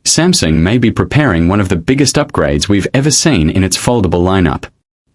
Samsung may be preparing one of the biggest upgrades we've ever seen in its foldable lineup.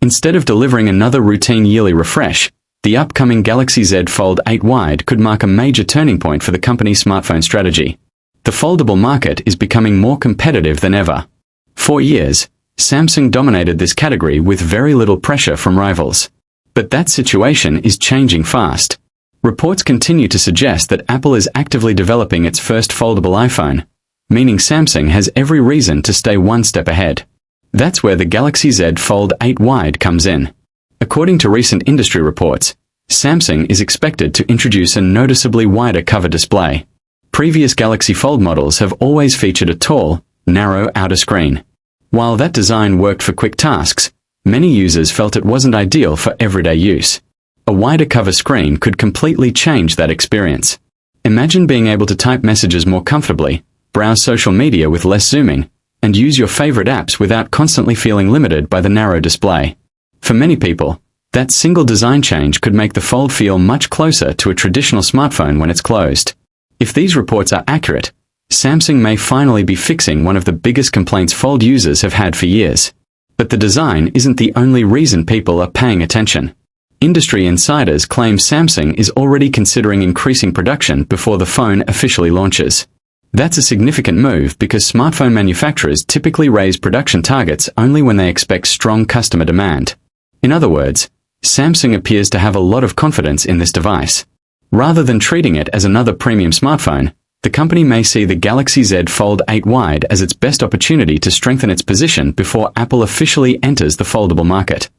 Instead of delivering another routine yearly refresh, the upcoming Galaxy Z Fold 8 Wide could mark a major turning point for the company's smartphone strategy. The foldable market is becoming more competitive than ever. For years, Samsung dominated this category with very little pressure from rivals. But that situation is changing fast. Reports continue to suggest that Apple is actively developing its first foldable iPhone, meaning Samsung has every reason to stay one step ahead. That's where the Galaxy Z Fold 8 Wide comes in. According to recent industry reports, Samsung is expected to introduce a noticeably wider cover display. Previous Galaxy Fold models have always featured a tall, narrow outer screen. While that design worked for quick tasks, many users felt it wasn't ideal for everyday use. A wider cover screen could completely change that experience. Imagine being able to type messages more comfortably, browse social media with less zooming, and use your favorite apps without constantly feeling limited by the narrow display. For many people, that single design change could make the Fold feel much closer to a traditional smartphone when it's closed. If these reports are accurate, Samsung may finally be fixing one of the biggest complaints Fold users have had for years. But the design isn't the only reason people are paying attention. Industry insiders claim Samsung is already considering increasing production before the phone officially launches. That's a significant move because smartphone manufacturers typically raise production targets only when they expect strong customer demand. In other words, Samsung appears to have a lot of confidence in this device. Rather than treating it as another premium smartphone, the company may see the Galaxy Z Fold 8 Wide as its best opportunity to strengthen its position before Apple officially enters the foldable market.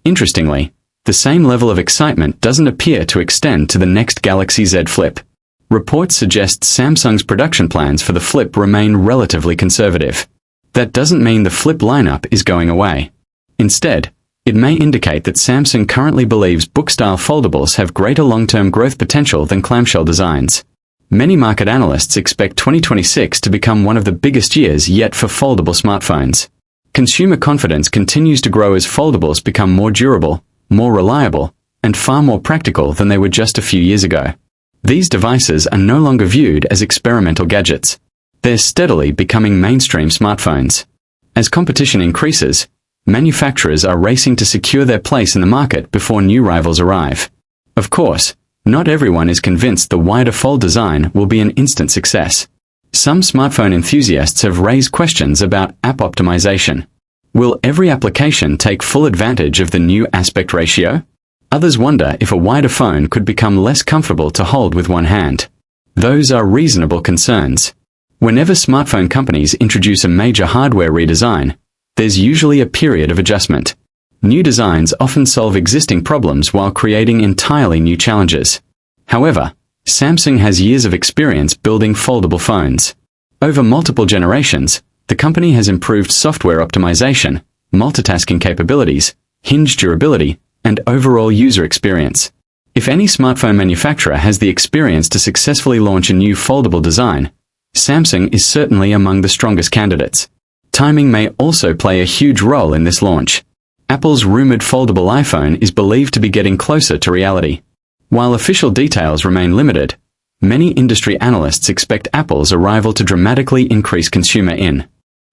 Interestingly, the same level of excitement doesn't appear to extend to the next Galaxy Z Flip. Reports suggest Samsung's production plans for the Flip remain relatively conservative. That doesn't mean the Flip lineup is going away. Instead, it may indicate that Samsung currently believes book-style foldables have greater long-term growth potential than clamshell designs. Many market analysts expect 2026 to become one of the biggest years yet for foldable smartphones. Consumer confidence continues to grow as foldables become more durable, more reliable, and far more practical than they were just a few years ago. These devices are no longer viewed as experimental gadgets. They're steadily becoming mainstream smartphones. As competition increases, manufacturers are racing to secure their place in the market before new rivals arrive. Of course, not everyone is convinced the wider fold design will be an instant success. Some smartphone enthusiasts have raised questions about app optimization. Will every application take full advantage of the new aspect ratio? Others wonder if a wider phone could become less comfortable to hold with one hand. Those are reasonable concerns. Whenever smartphone companies introduce a major hardware redesign, there's usually a period of adjustment. New designs often solve existing problems while creating entirely new challenges. However, Samsung has years of experience building foldable phones. Over multiple generations, the company has improved software optimization, multitasking capabilities, hinge durability, and overall user experience. If any smartphone manufacturer has the experience to successfully launch a new foldable design, Samsung is certainly among the strongest candidates. Timing may also play a huge role in this launch. Apple's rumored foldable iPhone is believed to be getting closer to reality. While official details remain limited, many industry analysts expect Apple's arrival to dramatically increase consumer interest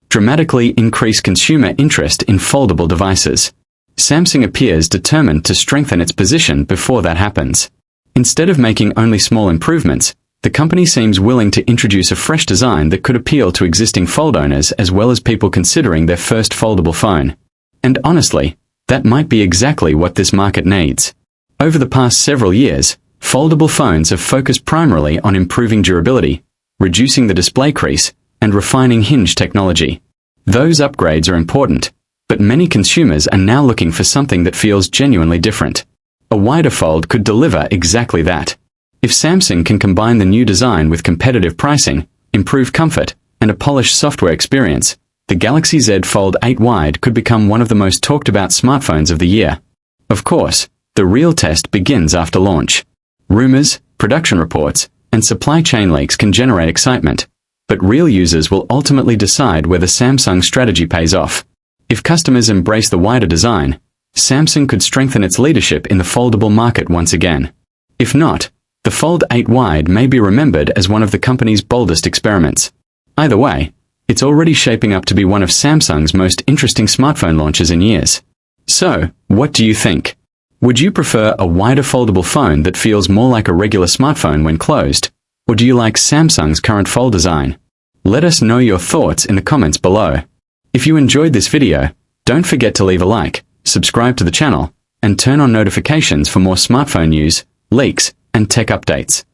in foldable devices. Samsung appears determined to strengthen its position before that happens. Instead of making only small improvements, the company seems willing to introduce a fresh design that could appeal to existing Fold owners as well as people considering their first foldable phone. And honestly, that might be exactly what this market needs. Over the past several years, foldable phones have focused primarily on improving durability, reducing the display crease, and refining hinge technology. Those upgrades are important, but many consumers are now looking for something that feels genuinely different. A wider fold could deliver exactly that. If Samsung can combine the new design with competitive pricing, improved comfort, and a polished software experience, the Galaxy Z Fold 8 Wide could become one of the most talked about smartphones of the year. Of course, the real test begins after launch. Rumors, production reports, and supply chain leaks can generate excitement, but real users will ultimately decide whether Samsung's strategy pays off. If customers embrace the wider design, Samsung could strengthen its leadership in the foldable market once again. If not, the Fold 8 Wide may be remembered as one of the company's boldest experiments. Either way, It's already shaping up to be one of Samsung's most interesting smartphone launches in years. So, what do you think? Would you prefer a wider foldable phone that feels more like a regular smartphone when closed? Or do you like Samsung's current fold design? Let us know your thoughts in the comments below. If you enjoyed this video, don't forget to leave a like, subscribe to the channel, and turn on notifications for more smartphone news, leaks, and tech updates.